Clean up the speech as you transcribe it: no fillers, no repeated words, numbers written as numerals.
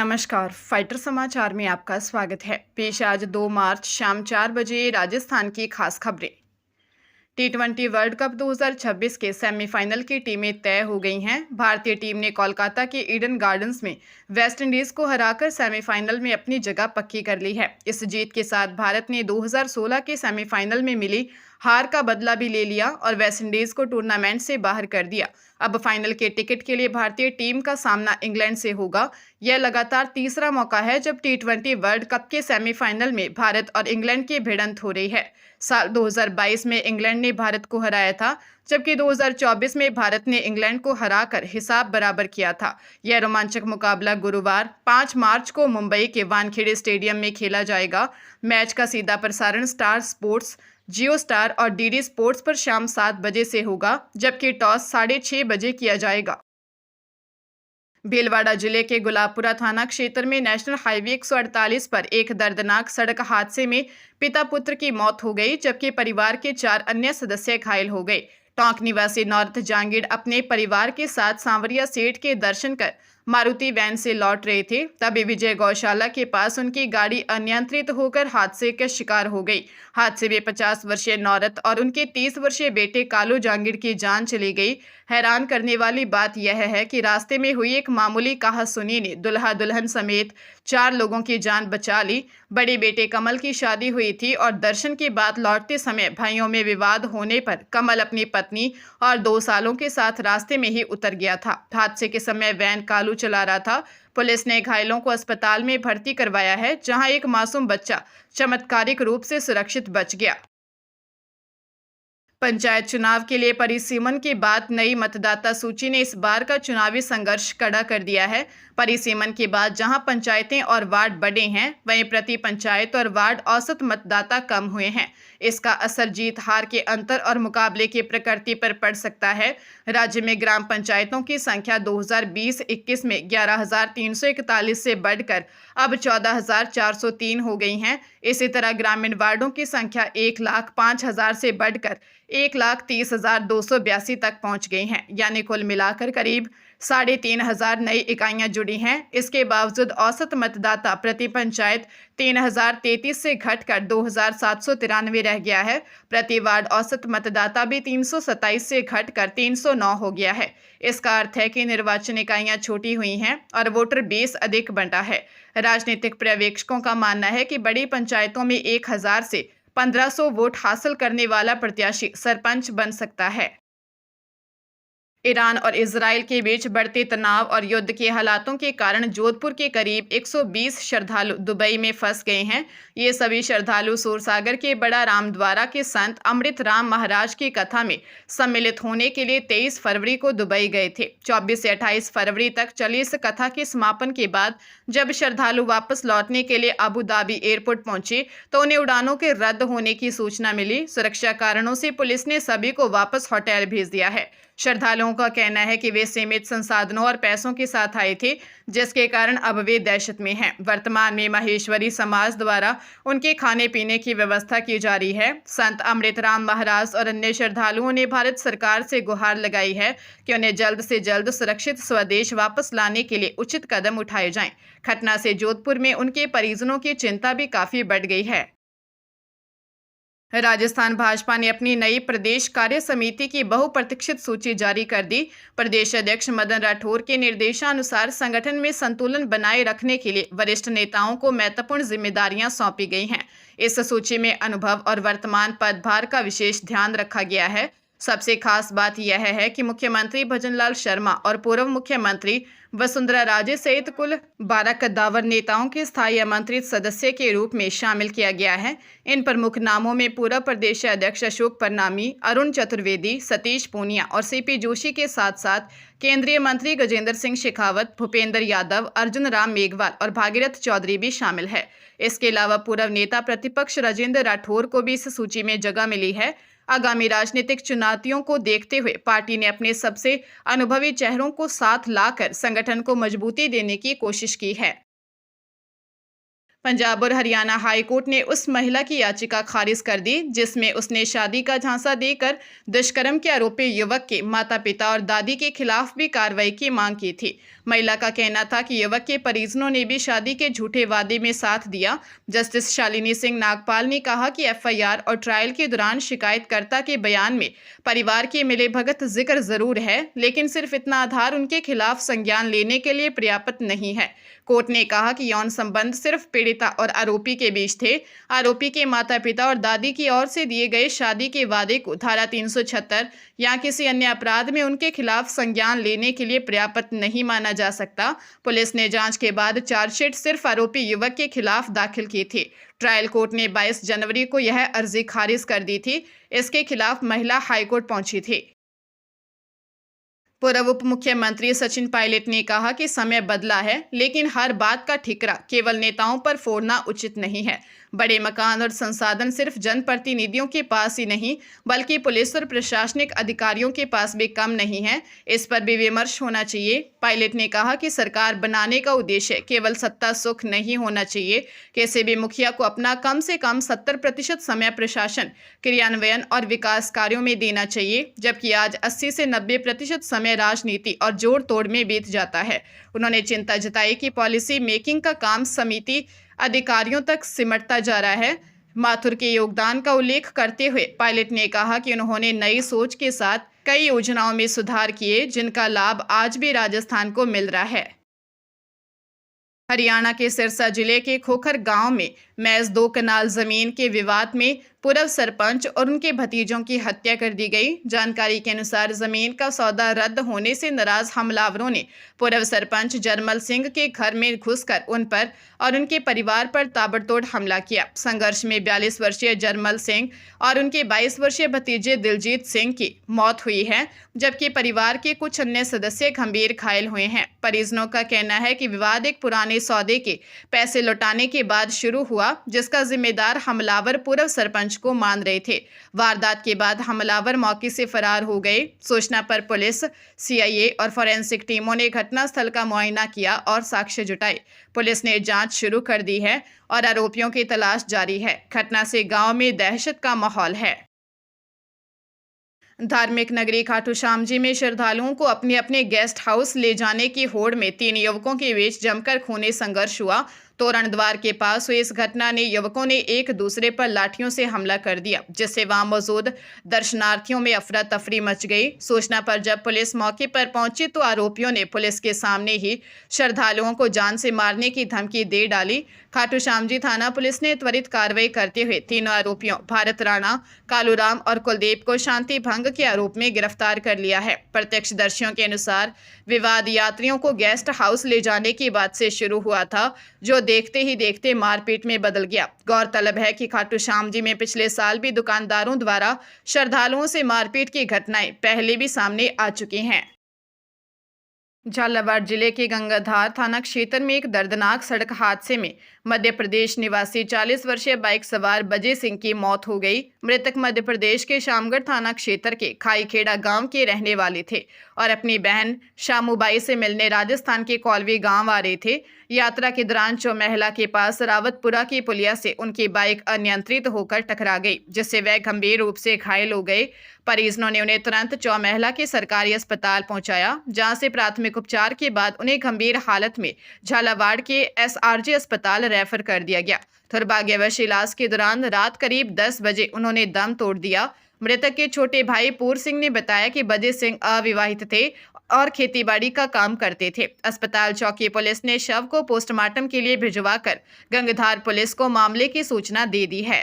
नमस्कार। फाइटर समाचार में आपका स्वागत है। पेश आज 2 मार्च शाम 4 बजे राजस्थान की खास खबरें। टी20 वर्ल्ड कप 2026 के सेमीफाइनल की टीमें तय हो गई हैं। भारतीय टीम ने कोलकाता के ईडन गार्डन्स में वेस्टइंडीज को हराकर सेमीफाइनल में अपनी जगह पक्की कर ली है। इस जीत के साथ भारत ने 2016 के सेमीफाइनल में मिली हार का बदला भी ले लिया और वेस्टइंडीज को टूर्नामेंट से बाहर कर दिया। अब फाइनल के टिकट के लिए भारतीय टीम का सामना इंग्लैंड से होगा। यह लगातार तीसरा मौका है जब टी20 वर्ल्ड कप के सेमीफाइनल में भारत और इंग्लैंड की भिड़ंत हो रही है। साल 2022 में इंग्लैंड ने भारत को हराया था, जबकि 2024 में भारत ने इंग्लैंड को हराकर हिसाब बराबर किया था। यह रोमांचक मुकाबला गुरुवार 5 मार्च को मुंबई के वानखेड़े स्टेडियम में खेला जाएगा। मैच का सीधा प्रसारण स्टार स्पोर्ट्स, जियो स्टार और डीडी स्पोर्ट्स पर शाम 7 बजे से होगा, जबकि टॉस 6:30 बजे किया जाएगा। भीलवाड़ा जिले के गुलाबपुरा थाना क्षेत्र में नेशनल हाईवे 148 पर एक दर्दनाक सड़क हादसे में पिता पुत्र की मौत हो गई, जबकि परिवार के 4 अन्य सदस्य घायल हो गए। टोंक निवासी नॉर्थ जांगीड़ अपने परिवार के साथ सांवरिया सेठ के दर्शन कर मारुति वैन से लौट रहे थे, तभी विजय गौशाला के पास उनकी गाड़ी अनियंत्रित होकर हादसे का शिकार हो गई। हादसे में 50 वर्षीय नौरत और उनके 30 वर्षीय बेटे कालू जांगीड़ की जान चली गई। हैरान करने वाली बात यह है कि रास्ते में हुई एक मामूली कहासुनी ने दुल्हा दुल्हन समेत 4 लोगों की जान बचा ली। बड़े बेटे कमल की शादी हुई थी और दर्शन के बाद लौटते समय भाइयों में विवाद होने पर कमल अपनी पत्नी और 2 सालों के साथ रास्ते में ही उतर गया था। हादसे के समय वैन कालू चला रहा था। पुलिस ने घायलों को अस्पताल में भर्ती करवाया है, जहां एक मासूम बच्चा चमत्कारिक रूप से सुरक्षित बच गया। पंचायत चुनाव के लिए परिसीमन के बाद नई मतदाता सूची ने इस बार का चुनावी संघर्ष कड़ा कर दिया है। परिसीमन के बाद जहां पंचायतें और वार्ड बढ़े हैं, वहीं प्रति पंचायत और वार्ड औसत मतदाता कम हुए हैं। इसका असर जीत हार के अंतर और मुकाबले की प्रकृति पर पड़ सकता है। राज्य में ग्राम पंचायतों की संख्या 2020-21 में 11,341 से बढ़कर अब 14,403 हो गई हैं। इसी तरह ग्रामीण वार्डों की संख्या 1,05,000 से बढ़कर 1,30,282 तक पहुंच गई हैं, यानी कुल मिलाकर करीब 3,500 नई इकाइयां जुड़ी हैं। इसके बावजूद औसत मतदाता प्रति पंचायत 3,033 से घटकर 2,793 रह गया है। प्रति वार्ड औसत मतदाता भी 327 से घटकर 309 हो गया है। इसका अर्थ है कि निर्वाचन इकाइयां छोटी हुई हैं और वोटर बेस अधिक बंटा है। राजनीतिक पर्यवेक्षकों का मानना है कि बड़ी पंचायतों में 1,000 से 1,500 वोट हासिल करने वाला प्रत्याशी सरपंच बन सकता है। ईरान और इजराइल के बीच बढ़ते तनाव और युद्ध के हालातों के कारण जोधपुर के करीब 120 श्रद्धालु दुबई में फंस गए हैं। ये सभी श्रद्धालु सूरसागर के बड़ा रामद्वारा के संत अमृत राम महाराज की कथा में सम्मिलित होने के लिए 23 फरवरी को दुबई गए थे। 24 से 28 फरवरी तक चली इस कथा के समापन के बाद जब श्रद्धालु वापस लौटने के लिए अबू धाबी एयरपोर्ट पहुंचे तो उन्हें उड़ानों के रद्द होने की सूचना मिली। सुरक्षा कारणों से पुलिस ने सभी को वापस होटल भेज दिया है। श्रद्धालुओं का कहना है कि वे सीमित संसाधनों और पैसों के साथ आए थे, जिसके कारण अब वे दहशत में हैं। वर्तमान में माहेश्वरी समाज द्वारा उनके खाने पीने की व्यवस्था की जा रही है। संत अमृत राम महाराज और अन्य श्रद्धालुओं ने भारत सरकार से गुहार लगाई है कि उन्हें जल्द से जल्द सुरक्षित स्वदेश वापस लाने के लिए उचित कदम उठाए जाएं। घटना से जोधपुर में उनके परिजनों की चिंता भी काफी बढ़ गई है। राजस्थान भाजपा ने अपनी नई प्रदेश कार्य समिति की बहुप्रतीक्षित सूची जारी कर दी। प्रदेश अध्यक्ष मदन राठौर के निर्देशानुसार संगठन में संतुलन बनाए रखने के लिए वरिष्ठ नेताओं को महत्वपूर्ण जिम्मेदारियां सौंपी गई हैं। इस सूची में अनुभव और वर्तमान पदभार का विशेष ध्यान रखा गया है। सबसे खास बात यह है कि मुख्यमंत्री भजनलाल शर्मा और पूर्व मुख्यमंत्री वसुंधरा राजे सहित कुल 12 कद्दावर नेताओं के स्थायी आमंत्रित सदस्य के रूप में शामिल किया गया है। इन प्रमुख नामों में पूर्व प्रदेश अध्यक्ष अशोक परनामी, अरुण चतुर्वेदी, सतीश पूनिया और सीपी जोशी के साथ साथ केंद्रीय मंत्री गजेंद्र सिंह शेखावत, भूपेंद्र यादव, अर्जुन राम मेघवाल और भागीरथ चौधरी भी शामिल है। इसके अलावा पूर्व नेता प्रतिपक्ष राजेंद्र राठौर को भी इस सूची में जगह मिली है। आगामी राजनीतिक चुनौतियों को देखते हुए पार्टी ने अपने सबसे अनुभवी चेहरों को साथ लाकर संगठन को मजबूती देने की कोशिश की है। पंजाब और हरियाणा हाई कोर्ट ने उस महिला की याचिका खारिज कर दी जिसमें उसने शादी का झांसा देकर दुष्कर्म के आरोपी युवक के माता पिता और दादी के खिलाफ भी कार्रवाई की मांग की थी। महिला का कहना था कि युवक के परिजनों ने भी शादी के झूठे वादे में साथ दिया। जस्टिस शालिनी सिंह नागपाल ने कहा कि एफआईआर और ट्रायल के दौरान शिकायतकर्ता के बयान में परिवार के मिलीभगत जिक्र जरूर है, लेकिन सिर्फ इतना आधार उनके खिलाफ संज्ञान लेने के लिए पर्याप्त नहीं है। कोर्ट ने कहा कि यौन संबंध सिर्फ पीड़िता और आरोपी के बीच थे। आरोपी के माता पिता और दादी की ओर से दिए गए शादी के वादे को धारा 376 या किसी अन्य अपराध में उनके खिलाफ संज्ञान लेने के लिए पर्याप्त नहीं माना जा सकता। पुलिस ने जांच के बाद चार्जशीट सिर्फ आरोपी युवक के खिलाफ दाखिल की थी। ट्रायल कोर्ट ने 22 जनवरी को यह अर्जी खारिज कर दी थी। इसके खिलाफ महिला हाईकोर्ट पहुंची थी। पूर्व उप मुख्यमंत्री सचिन पायलट ने कहा कि समय बदला है, लेकिन हर बात का ठिकरा केवल नेताओं पर फोड़ना उचित नहीं है। बड़े मकान और संसाधन सिर्फ जनप्रतिनिधियों के पास ही नहीं, बल्कि पुलिस और प्रशासनिक अधिकारियों के पास भी कम नहीं है। इस पर भी विमर्श होना चाहिए। पायलट ने कहा कि सरकार बनाने का उद्देश्य केवल सत्ता सुख नहीं होना चाहिए। किसी भी मुखिया को अपना कम से कम 70% समय प्रशासन, क्रियान्वयन और विकास कार्यों में देना चाहिए, जबकि आज 80 से 90% समय राजनीति और जोड़ तोड़ में बीत जाता है। उन्होंने चिंता जताई कि पॉलिसी मेकिंग का काम समिति अधिकारियों तक सिमटता जा रहा है। माथुर के योगदान का उल्लेख करते हुए पायलट ने कहा कि उन्होंने नई सोच के साथ कई योजनाओं में सुधार किए, जिनका लाभ आज भी राजस्थान को मिल रहा है। हरियाणा के सिरसा जिले के खोखर गांव में महज 2 कनाल जमीन के विवाद में पूर्व सरपंच और उनके भतीजों की हत्या कर दी गई। जानकारी के अनुसार जमीन का सौदा रद्द होने से नाराज हमलावरों ने पूर्व सरपंच जरमल सिंह के घर में घुसकर उन पर और उनके परिवार पर ताबड़तोड़ हमला किया। संघर्ष में 42 वर्षीय जरमल सिंह और उनके 22 वर्षीय भतीजे दिलजीत सिंह की मौत हुई है, जबकि परिवार के कुछ अन्य सदस्य गंभीर घायल हुए हैं। परिजनों का कहना है कि विवाद एक पुराने सौदे के पैसे लौटाने के बाद शुरू हुआ, जिसका जिम्मेदार हमलावर पूर्व सरपंच को मान रहे थे। वारदात के बाद हमलावर मौके से फरार हो गए। सूचना पर पुलिस, सीआईए और फोरेंसिक टीमों ने घटनास्थल का मुआयना किया और साक्ष्य जुटाए। पुलिस ने जांच शुरू कर दी है और आरोपियों की तलाश जारी है। घटना से गांव में दहशत का माहौल है। धार्मिक नगरी खाटू श्याम जी में श्रद्धालुओं को अपने अपने गेस्ट हाउस ले जाने की होड़ में 3 युवकों के बीच जमकर खूनी संघर्ष हुआ। तोरण द्वार के पास हुई इस घटना ने युवकों ने एक दूसरे पर लाठियों से हमला कर दिया, जिससे वहां मौजूद दर्शनार्थियों में अफरा तफरी मच गई। सूचना पर जब पुलिस मौके पर पहुंची तो आरोपियों ने पुलिस के सामने ही श्रद्धालुओं को जान से मारने की धमकी दे डाली। खाटू श्याम जी थाना पुलिस ने त्वरित कार्रवाई करते हुए तीनों आरोपियों भारत राणा, कालूराम और कुलदीप को शांति भंग के आरोप में गिरफ्तार कर लिया है। प्रत्यक्षदर्शियों के अनुसार विवाद यात्रियों को गेस्ट हाउस ले जाने की बात से शुरू हुआ था, जो देखते ही देखते मारपीट में बदल गया। गौरतलब है कि खाटू श्याम जी में पिछले साल भी दुकानदारों द्वारा श्रद्धालुओं से मारपीट की घटनाएं पहले भी सामने आ चुकी हैं। झालावाड़ जिले के गंगाधार थाना क्षेत्र में एक दर्दनाक सड़क हादसे में मध्य प्रदेश निवासी 40 वर्षीय बाइक सवार बजे सिंह की मौत हो गई। मृतक मध्य प्रदेश के शामगढ़ थाना क्षेत्र के खाईखेड़ा गांव के रहने वाले थे और अपनी बहन शामूबाई से मिलने राजस्थान के कौलवी गांव आ रहे थे। यात्रा के दौरान चौमहला के पास रावतपुरा की पुलिया से उनकी बाइक अनियंत्रित होकर टकरा गई, जिससे वह गंभीर रूप से घायल हो गए। परिजनों ने उन्हें तुरंत चौमहला के सरकारी अस्पताल पहुंचाया, जहां से प्राथमिक उपचार के बाद उन्हें गंभीर हालत में झालावाड़ के एसआरजी अस्पताल रेफर कर दिया गया। दुर्भाग्यवश इलाज के दौरान रात करीब 10 बजे उन्होंने दम तोड़ दिया। मृतक के छोटे भाई पूर सिंह ने बताया कि बजे सिंह अविवाहित थे और खेतीबाड़ी का काम करते थे। अस्पताल चौकी पुलिस ने शव को पोस्टमार्टम के लिए भिजवाकर गंगाधार पुलिस को मामले की सूचना दे दी है।